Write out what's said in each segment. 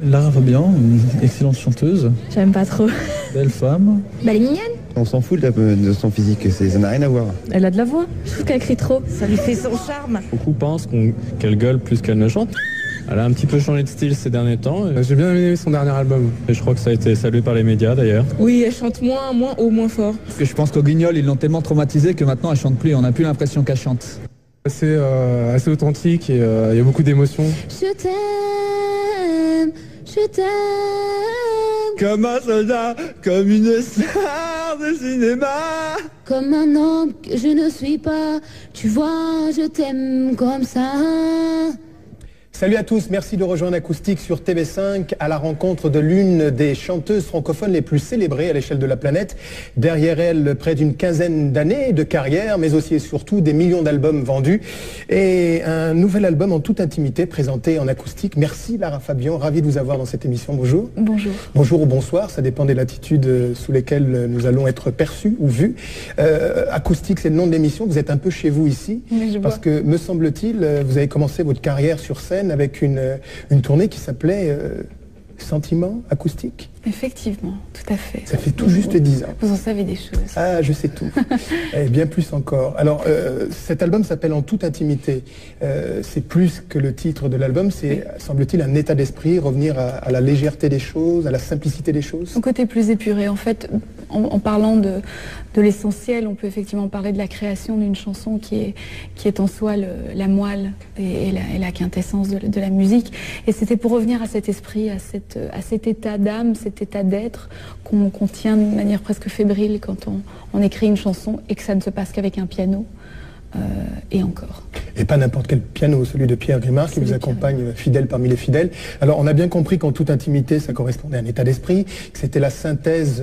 Lara Fabian, une excellente chanteuse. J'aime pas trop. Belle femme. Bah, elle est mignonne. On s'en fout de son physique, ça n'a rien à voir. Elle a de la voix. Je trouve qu'elle crie trop. Ça lui fait son charme. Beaucoup pensent qu'elle gueule plus qu'elle ne chante. Elle a un petit peu changé de style ces derniers temps. J'ai bien aimé son dernier album. Et je crois que ça a été salué par les médias d'ailleurs. Oui, elle chante moins haut, moins fort. Parce que je pense qu'au Guignol, ils l'ont tellement traumatisée que maintenant elle chante plus. On n'a plus l'impression qu'elle chante. C'est assez authentique et il y a beaucoup d'émotions. Je t'aime, je t'aime. Comme un soldat, comme une star de cinéma. Comme un homme que je ne suis pas. Tu vois, je t'aime comme ça. Salut à tous, merci de rejoindre Acoustique sur TV5 à la rencontre de l'une des chanteuses francophones les plus célébrées à l'échelle de la planète. Derrière elle, près d'une quinzaine d'années de carrière, mais aussi et surtout des millions d'albums vendus. Et un nouvel album en toute intimité présenté en acoustique. Merci Lara Fabian, ravi de vous avoir dans cette émission. Bonjour. Bonjour. Bonjour ou bonsoir, ça dépend des latitudes sous lesquelles nous allons être perçus ou vus. Acoustique, c'est le nom de l'émission, vous êtes un peu chez vous ici. Parce que, me semble-t-il, vous avez commencé votre carrière sur scène avec une tournée qui s'appelait Sentiment acoustique. Effectivement, tout à fait. Ça fait tout juste 10 ans. Vous en savez des choses. Ah, je sais tout. Et bien plus encore. Alors, cet album s'appelle En toute intimité. C'est plus que le titre de l'album, c'est, semble-t-il, un état d'esprit, revenir à la légèreté des choses, à la simplicité des choses. Son côté plus épuré, en fait, en parlant de l'essentiel, on peut effectivement parler de la création d'une chanson qui est en soi la moelle et la quintessence de la musique. Et c'était pour revenir à cet esprit, à cet état d'âme, cet état d'être qu'on tient d'une manière presque fébrile quand on écrit une chanson et que ça ne se passe qu'avec un piano. Et encore. Et pas n'importe quel piano, celui de Pierre Grimard qui vous accompagne, fidèle parmi les fidèles. Alors on a bien compris qu'en toute intimité ça correspondait à un état d'esprit, que c'était la synthèse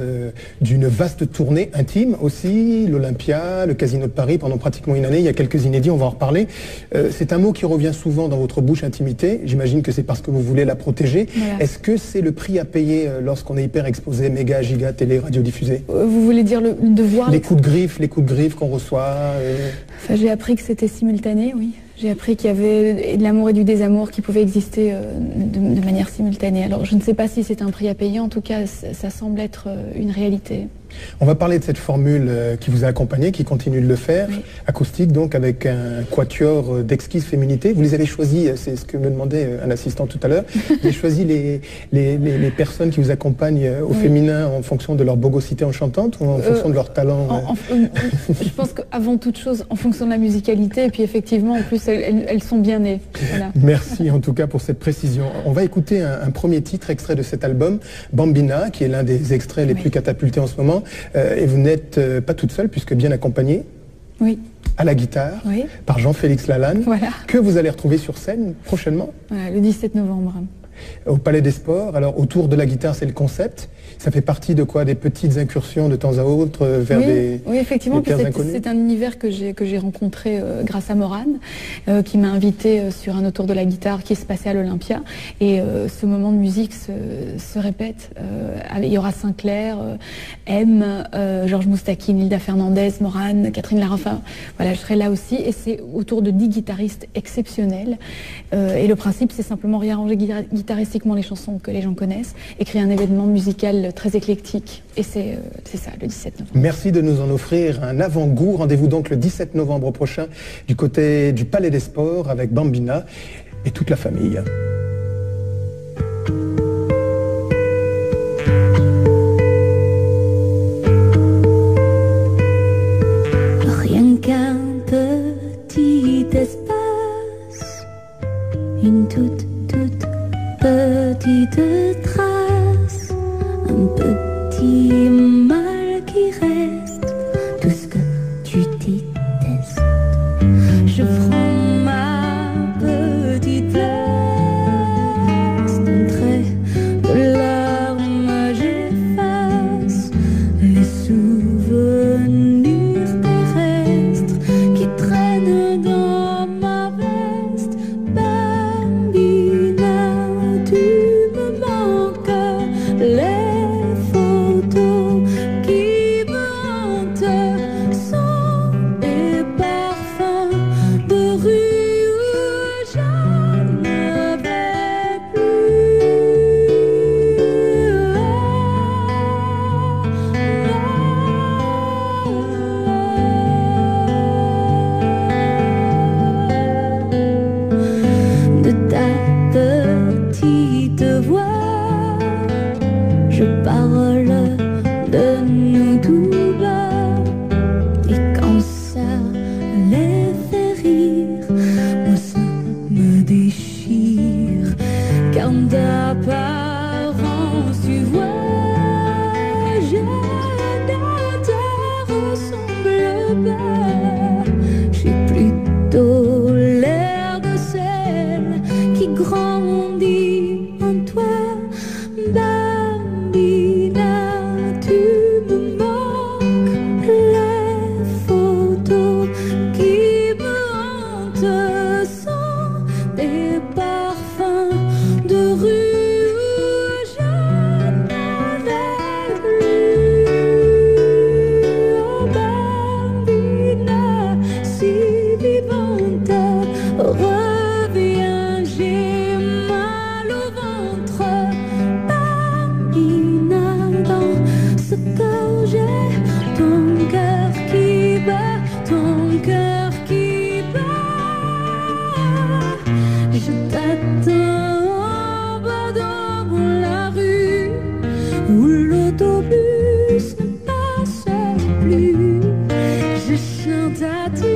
d'une vaste tournée intime aussi, l'Olympia, le Casino de Paris pendant pratiquement une année, il y a quelques inédits, on va en reparler. C'est un mot qui revient souvent dans votre bouche, intimité, j'imagine que c'est parce que vous voulez la protéger. Voilà. Est-ce que c'est le prix à payer lorsqu'on est hyper exposé, méga, giga, télé, radiodiffusé? Vous voulez dire le devoir? Les coups de griffe qu'on reçoit Enfin, j'ai appris que c'était simultané, oui. J'ai appris qu'il y avait de l'amour et du désamour qui pouvaient exister de manière simultanée. Alors je ne sais pas si c'est un prix à payer, en tout cas ça semble être une réalité. On va parler de cette formule qui vous a accompagné, qui continue de le faire, acoustique donc, avec un quatuor d'exquise féminité. Vous les avez choisis, c'est ce que me demandait un assistant tout à l'heure, vous avez choisi les personnes qui vous accompagnent au féminin en fonction de leur bogosité enchantante ou en fonction de leur talent Je pense qu'avant toute chose, en fonction de la musicalité, et puis effectivement, en plus, elles sont bien nées. Voilà. Merci en tout cas pour cette précision. On va écouter un premier titre extrait de cet album, Bambina, qui est l'un des extraits les plus catapultés en ce moment. Et vous n'êtes pas toute seule, puisque bien accompagnée à la guitare par Jean-Félix Lalanne, que vous allez retrouver sur scène prochainement. Voilà, le 17 novembre. Au Palais des Sports. Alors autour de la guitare, c'est le concept. Ça fait partie de quoi? Des petites incursions de temps à autre vers des effectivement. Des terres inconnues. C'est un univers que j'ai rencontré grâce à Morane, qui m'a invité sur un autour de la guitare qui se passait à l'Olympia. Et ce moment de musique se répète. Il y aura Sinclair, M, Georges Moustaki, Nilda Fernandez, Morane, Catherine Larafin. Voilà, je serai là aussi. Et c'est autour de 10 guitaristes exceptionnels. Et le principe, c'est simplement réarranger guitaristiquement les chansons que les gens connaissent et créer un événement musical très éclectique. Et c'est ça, le 17 novembre. Merci de nous en offrir un avant-goût. Rendez-vous donc le 17 novembre prochain du côté du Palais des Sports avec Bambina et toute la famille. Rien qu'un petit espace, une toute petite trace, un petit mal qui reste, tout ce que tu détestes. Je prends ma petite place, d'un trait de larmes j'efface les souvenirs terrestres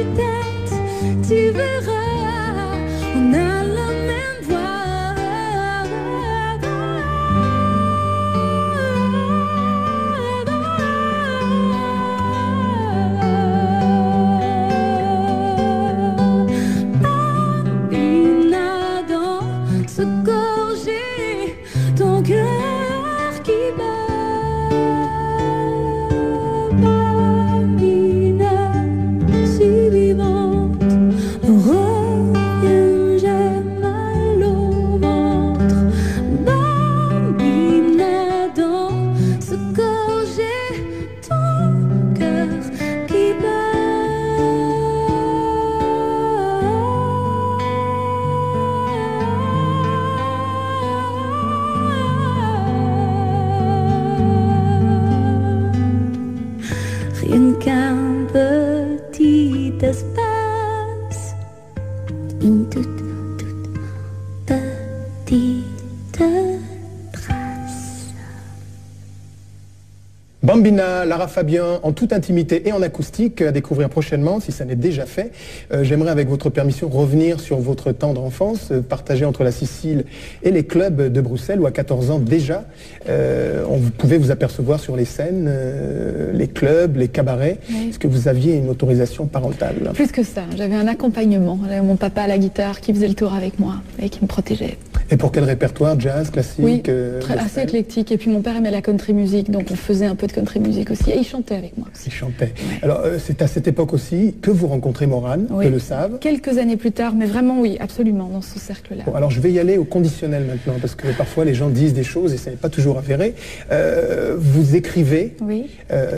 tue-tête, tu verras, on a la même voix. Bambina, dans ce corps j'ai ton cœur qui bat. Bambina, si vivante, reviens, j'ai mal au ventre. Bambina, dans ce corps j'ai ton cœur qui rien qu'un petit espace, une toute petite trace. Bambina, Lara Fabian, en toute intimité et en acoustique, à découvrir prochainement, si ça n'est déjà fait. J'aimerais, avec votre permission, revenir sur votre tendre enfance, partagée entre la Sicile et les clubs de Bruxelles, où à 14 ans déjà, vous pouvez vous apercevoir sur les scènes, les clubs, les cabarets. Oui. Est-ce que vous aviez une autorisation parentale? Plus que ça, j'avais un accompagnement. J'avais mon papa à la guitare qui faisait le tour avec moi et qui me protégeait. Et pour quel répertoire? Jazz, classique? Oui, assez gospel? éclectique. Et puis mon père aimait la country music, donc on faisait un peu de country music aussi. Et il chantait avec moi aussi. Il chantait. Ouais. Alors, c'est à cette époque aussi que vous rencontrez Morane, Oui. que le savent. Quelques années plus tard, mais vraiment oui, absolument, dans ce cercle-là. Bon, alors je vais y aller au conditionnel maintenant, parce que parfois les gens disent des choses et ça n'est pas toujours avéré. Vous écrivez, Oui.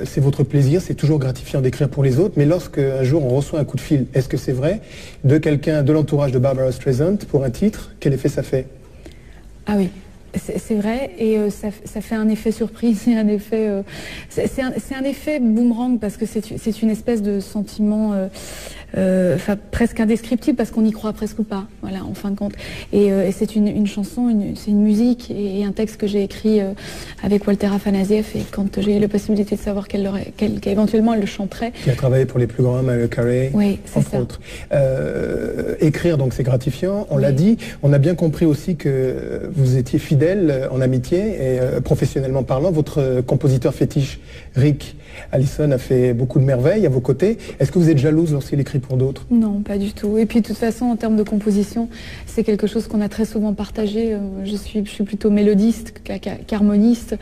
c'est votre plaisir, c'est toujours gratifiant d'écrire pour les autres, mais lorsque un jour on reçoit un coup de fil, est-ce que c'est vrai, de quelqu'un de l'entourage de Barbara Streisand pour un titre, quel effet ça fait? Ah oui, c'est vrai, et ça fait un effet surprise, c'est un effet, c'est un effet boomerang, parce que c'est une espèce de sentiment presque indescriptible, parce qu'on n'y croit presque pas, voilà, en fin de compte. Et c'est une chanson, c'est une musique et un texte que j'ai écrit avec Walter Afanasieff, et quand j'ai eu la possibilité de savoir qu'éventuellement elle le chanterait. Qui a travaillé pour les plus grands, Mariah Carey, Oui, c'est entre ça. autres. Écrire, donc, c'est gratifiant, on l'a Oui. dit. On a bien compris aussi que vous étiez fidèle en amitié et professionnellement parlant. Votre compositeur fétiche, Rick Allison, a fait beaucoup de merveilles à vos côtés. Est-ce que vous êtes jalouse lorsqu'il écrit pour d'autres? Non, pas du tout. Et puis de toute façon, en termes de composition, c'est quelque chose qu'on a très souvent partagé. Je suis plutôt mélodiste qu'harmoniste,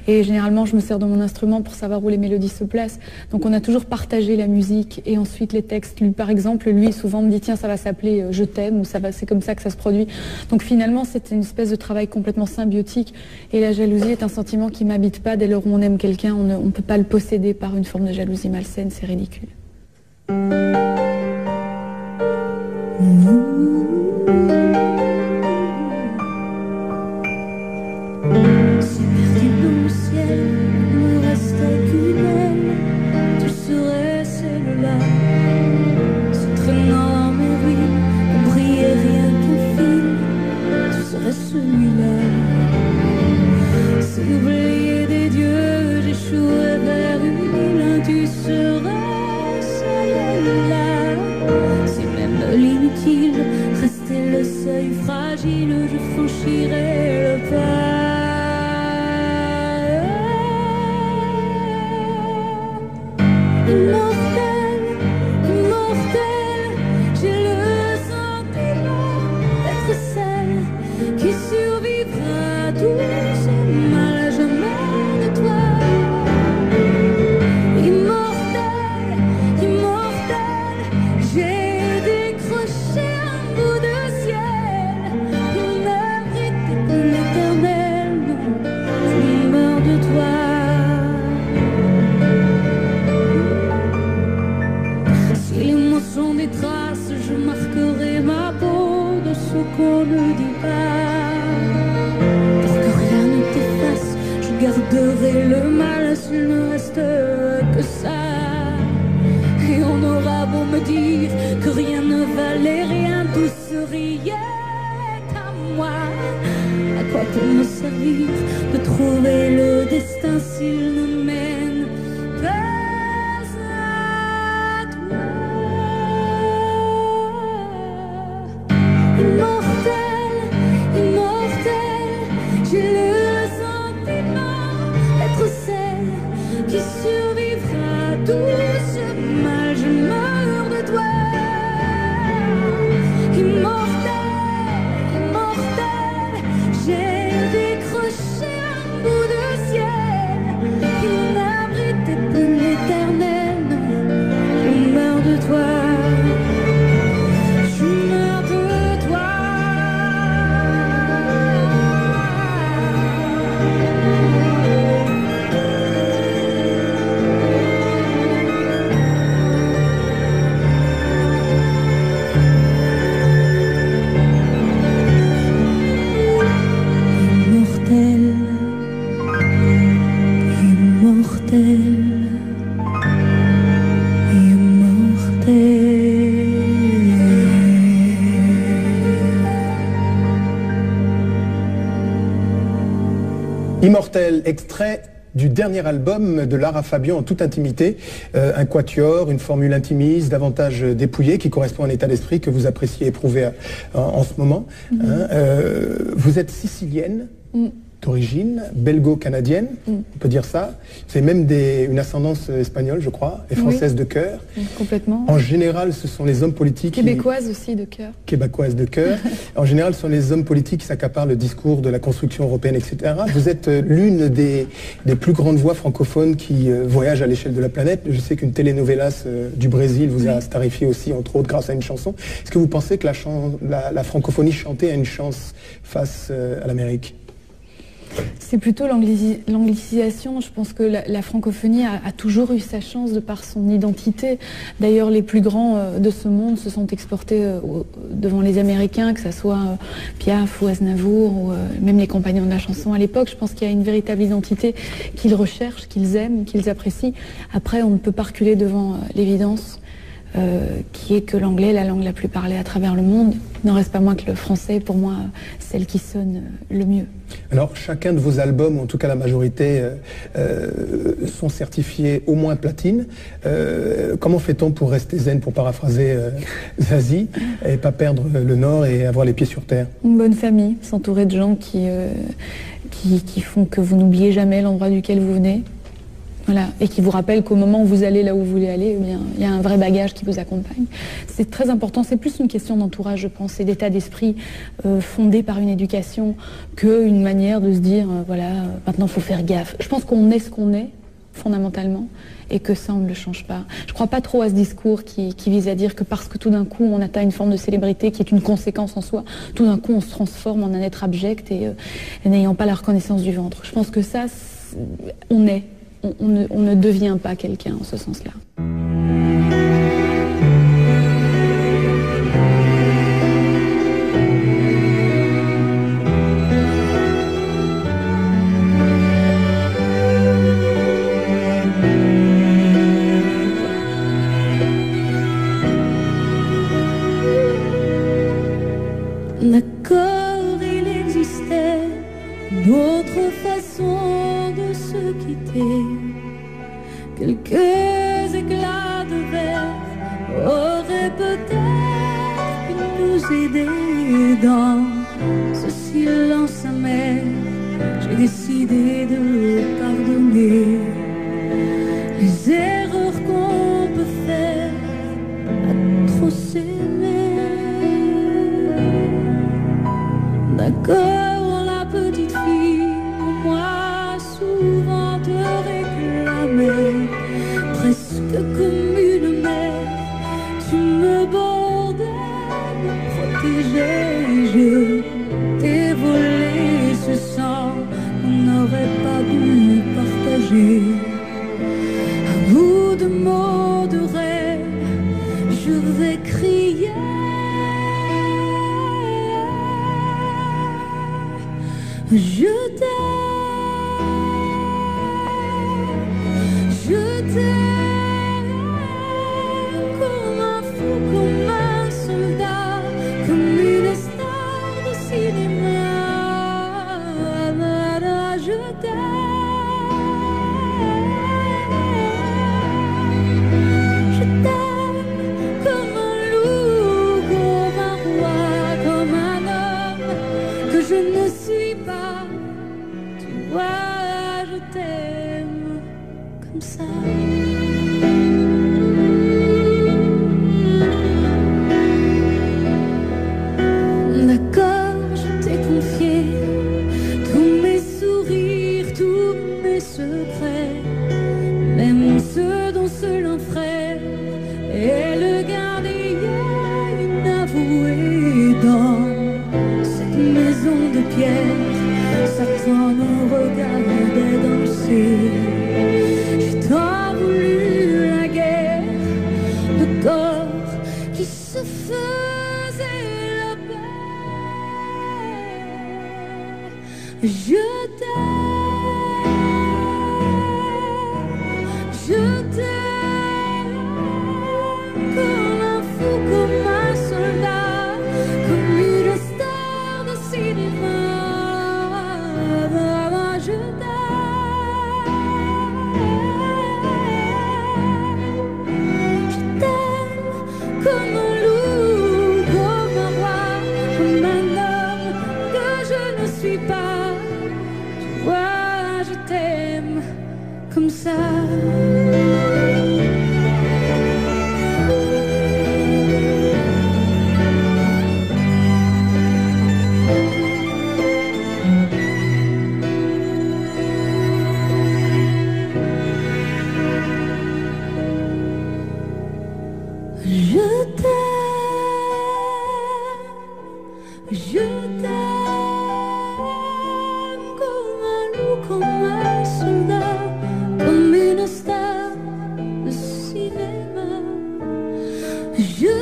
et généralement je me sers de mon instrument pour savoir où les mélodies se placent. Donc on a toujours partagé la musique et ensuite les textes. Lui, par exemple, lui souvent me dit tiens, ça va s'appeler Je t'aime, ou c'est comme ça que ça se produit. Donc finalement, c'est une espèce de travail complètement symbiotique, et la jalousie est un sentiment qui m'habite pas. Dès lors où on aime quelqu'un, on ne peut pas le posséder par une forme de jalousie malsaine, c'est ridicule. Si perdu dans le ciel, ne restait qu'une aile, tu serais celle-là. Se traînant dans mes ruines, on brillait rien qu'un fil, tu serais celui-là. Si oublié des dieux, j'échouais vers une île, tu serais celle-là. Si même l'inutile restait le seuil fragile, je franchirais le pas. Immortel, immortel, j'ai le sentiment d'être celle qui survivra à tout ce mal, jamais de toi. Immortel, immortel, j'ai décroché un bout de ciel. Il n'abrite que l'éternel, non, je meurs de toi. Si les mots sont des traces, je marquerai ma peau de ce qu'on ne dit pas. Pour que rien ne t'efface, je garderai le mal s'il ne reste que ça. Et on aura beau me dire que rien ne valait rien, tout se riait à moi. À quoi pour me servir de trouver le destin s'il ne mène pas à toi? Immortel, extrait du dernier album de Lara Fabian en toute intimité, un quatuor, une formule intimiste, davantage dépouillée, qui correspond à un état d'esprit que vous appréciez éprouver en ce moment. Vous êtes sicilienne d'origine, belgo-canadienne, on peut dire ça. C'est même une ascendance espagnole, je crois, et française de cœur. Complètement. En général, ce sont les hommes politiques... Québécoise aussi de cœur. Québécoise de cœur. En général, ce sont les hommes politiques qui s'accaparent le discours de la construction européenne, etc. Vous êtes l'une des plus grandes voix francophones qui voyagent à l'échelle de la planète. Je sais qu'une telenovelas du Brésil vous a starifié aussi, entre autres, grâce à une chanson. Est-ce que vous pensez que la francophonie chantée a une chance face à l'Amérique ? C'est plutôt l'anglicisation. Je pense que la francophonie a toujours eu sa chance de par son identité. D'ailleurs, les plus grands de ce monde se sont exportés devant les Américains, que ce soit Piaf ou Aznavour, ou même les compagnons de la chanson à l'époque. Je pense qu'il y a une véritable identité qu'ils recherchent, qu'ils aiment, qu'ils apprécient. Après, on ne peut pas reculer devant l'évidence. Qui est que l'anglais est la langue la plus parlée à travers le monde. Il n'en reste pas moins que le français, pour moi, celle qui sonne le mieux. Alors, chacun de vos albums, ou en tout cas la majorité, sont certifiés au moins platine. Comment fait-on pour rester zen, pour paraphraser Zazie, et pas perdre le nord et avoir les pieds sur terre? Une bonne famille, s'entourer de gens qui font que vous n'oubliez jamais l'endroit duquel vous venez. Voilà, et qui vous rappelle qu'au moment où vous allez là où vous voulez aller, eh bien, il y a un vrai bagage qui vous accompagne. C'est très important, c'est plus une question d'entourage, je pense, et d'état d'esprit fondé par une éducation qu'une manière de se dire, voilà, maintenant il faut faire gaffe. Je pense qu'on est ce qu'on est, fondamentalement, et que ça, on ne le change pas. Je ne crois pas trop à ce discours qui vise à dire que parce que tout d'un coup, on atteint une forme de célébrité qui est une conséquence en soi, tout d'un coup, on se transforme en un être abject et n'ayant pas la reconnaissance du ventre. Je pense que ça, on est. On ne devient pas quelqu'un en ce sens-là. D'accord, il existait d'autres façons de se quitter. Quelques éclats de verre auraient peut-être pu nous aider dans ce silence amer. J'ai décidé de pardonner les erreurs qu'on peut faire à trop s'aimer. D'accord, la petite fille, moi souvent te réclamais, presque comme une mère, tu me bordais, me protégeais, je t'ai volé ce sang qu'on n'aurait pas dû partager. À bout de mots de rêve, je vais crier. Je t'aime, comme un fou, comme un soldat, comme une star de cinéma. Je t'aime, comme un loup, comme un roi, comme un homme que je ne suis pas. Tu vois, je t'aime comme ça. D'accord, je t'ai confié tous mes sourires, tous mes secrets, même ceux dont seul un frère est le gardien inavoué dans cette maison de pierre. Satan nous regardait danser. J'ai tant voulu la guerre de corps qui se faisaient la paix. Je t'aime, comme un fou, comme un soldat, comme une star de cinéma. Je comme un loup, comme un roi, comme un homme que je ne suis pas. Tu vois, je t'aime comme ça. Je t'aime comme un loup, comme un soldat, comme une star de cinéma. Je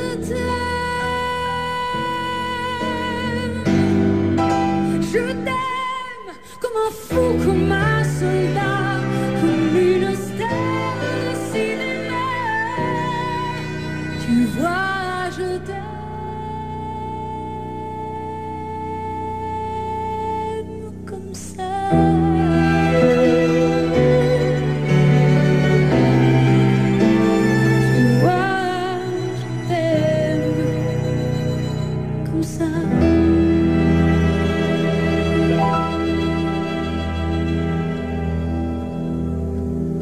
t'aime comme un fou, comme un soldat, comme une star de cinéma. Tu vois, je t'aime.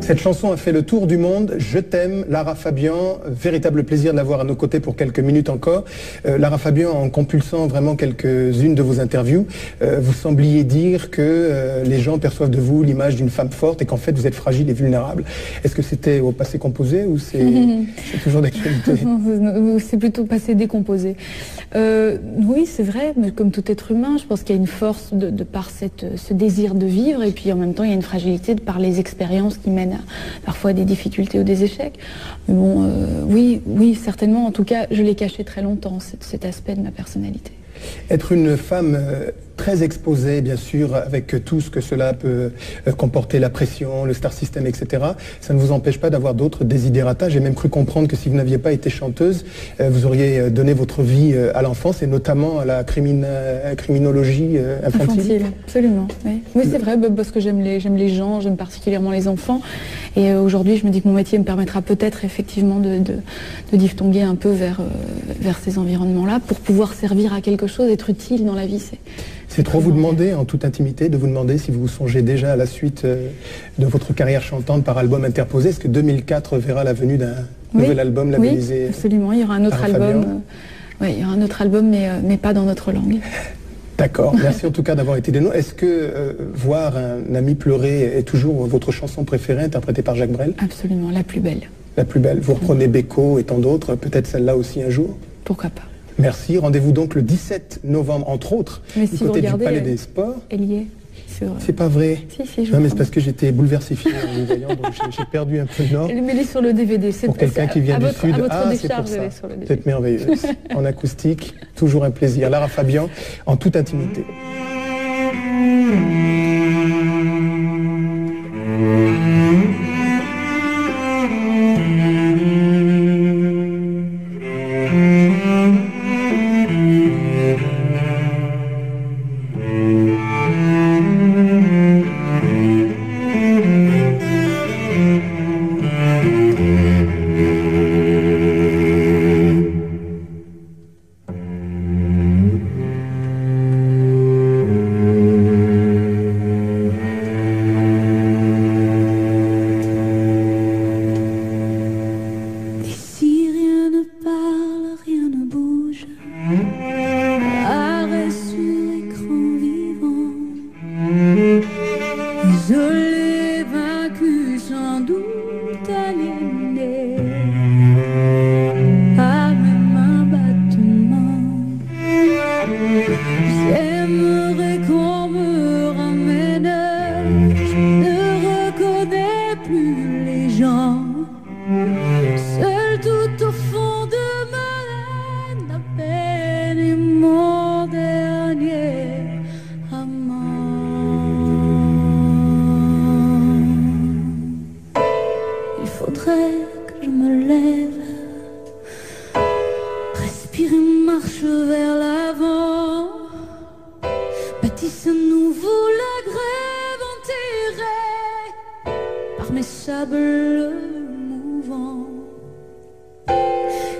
Cette chanson a fait le tour du monde. Je t'aime, Lara Fabian. Véritable plaisir de l'avoir à nos côtés pour quelques minutes encore. Lara Fabian, en compulsant vraiment quelques-unes de vos interviews, vous sembliez dire que les gens perçoivent de vous l'image d'une femme forte et qu'en fait vous êtes fragile et vulnérable. Est-ce que c'était au passé composé ou c'est toujours d'actualité? C'est plutôt passé décomposé. Oui, c'est vrai, mais comme tout être humain, je pense qu'il y a une force de par ce désir de vivre, et puis en même temps il y a une fragilité de par les expériences qui mènent parfois à des difficultés ou des échecs. Mais bon, oui, certainement. En tout cas, je l'ai caché très longtemps, cet aspect de ma personnalité. Être une femme très exposée, bien sûr, avec tout ce que cela peut comporter, la pression, le star system, etc. Ça ne vous empêche pas d'avoir d'autres desiderata. J'ai même cru comprendre que si vous n'aviez pas été chanteuse, vous auriez donné votre vie à l'enfance et notamment à la criminologie infantile. Absolument. Oui, c'est vrai, parce que j'aime les gens, j'aime particulièrement les enfants. Et aujourd'hui, je me dis que mon métier me permettra peut-être effectivement de diphtonguer un peu vers ces environnements-là pour pouvoir servir à quelque chose, être utile dans la vie. C'est trop vous demander, en toute intimité, de vous demander si vous songez déjà à la suite de votre carrière chantante par album interposé. Est-ce que 2004 verra la venue d'un nouvel album labellisé? Oui, absolument. Il y aura un autre album. Il y aura un autre album, mais pas dans notre langue. D'accord. Merci en tout cas d'avoir été des noms. Est-ce que voir un ami pleurer est toujours votre chanson préférée interprétée par Jacques Brel? Absolument, la plus belle. La plus belle. Vous reprenez Beko et tant d'autres, peut-être celle-là aussi un jour? Pourquoi pas. Merci. Rendez-vous donc le 17 novembre, entre autres, du côté du Palais des Sports. Elle y est. C'est pas vrai. Si, non, mais c'est parce que j'étais bouleversifié en le voyant, donc j'ai perdu un peu le nord. Elle est sur le DVD. Pour quelqu'un qui vient du Sud, c'est pour ça. Vous êtes merveilleuse. En acoustique, toujours un plaisir. Lara Fabian, en toute intimité.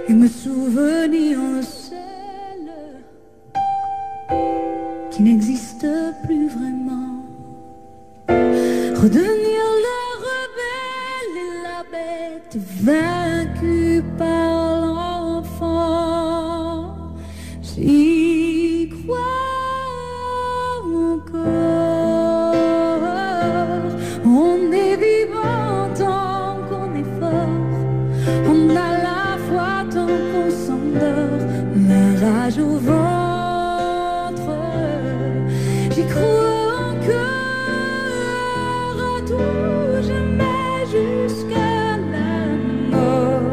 Et me souvenir le sel qui n'existe plus vraiment. Redevenir le rebelle et la bête vaincue par l'enfant. J'y crois encore. On est vivant tant qu'on est fort. On a la foi tant qu'on s'endort. La rage au ventre. J'y crois encore à tout jamais jusqu'à la mort.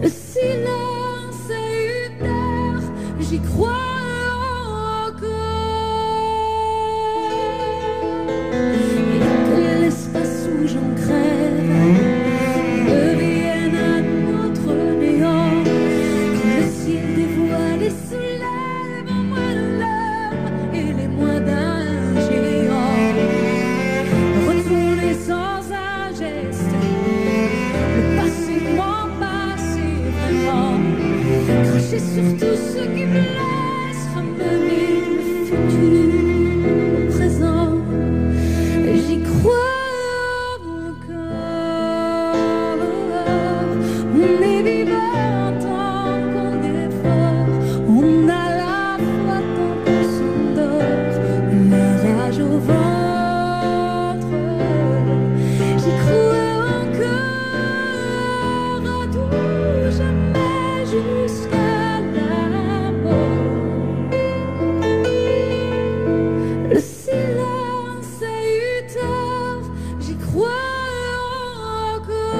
Le silence a eu tard, j'y crois encore. Et que l'espace où j'en crève devienne un autre néant. Que le ciel dévoile et soulève en moi l'homme et les mois d'un géant. Retourner sans un geste, le passé m'en passé vraiment. Cracher sur tout ce qui me laisse, ramener le futur au présent. J'y crois encore. On est vivant tant qu'on est fort. On a la foi tant qu'on s'endort. La rage au ventre. J'y crois encore à tout jamais jusqu'à la mort. Le silence a eu tort, j'y crois encore.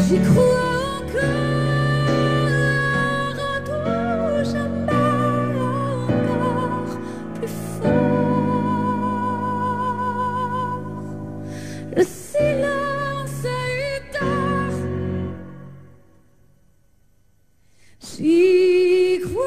J'y crois encore à tout jamais encore plus fort. Le silence a eu tort. J'y crois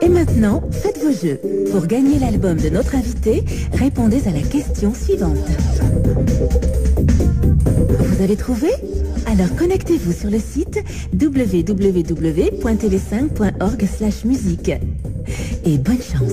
Et maintenant, faites vos jeux. Pour gagner l'album de notre invité, répondez à la question suivante. Vous avez trouvé? Alors connectez-vous sur le site www.tv5.org/musique. Et bonne chance.